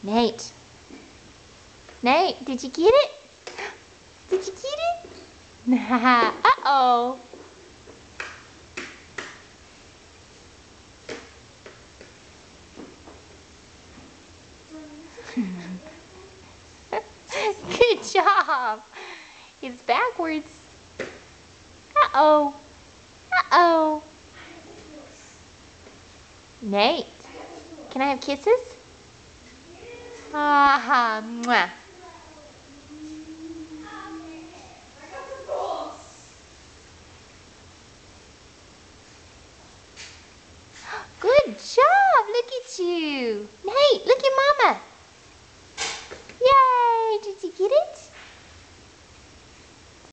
Nate. Nate, did you get it? Did you get it? Uh-oh. Good job. It's backwards. Uh-oh. Uh-oh. Nate, can I have kisses? Ah, mwah. Good job. Look at you. Nate, look at Mama. Yay. Did you get it?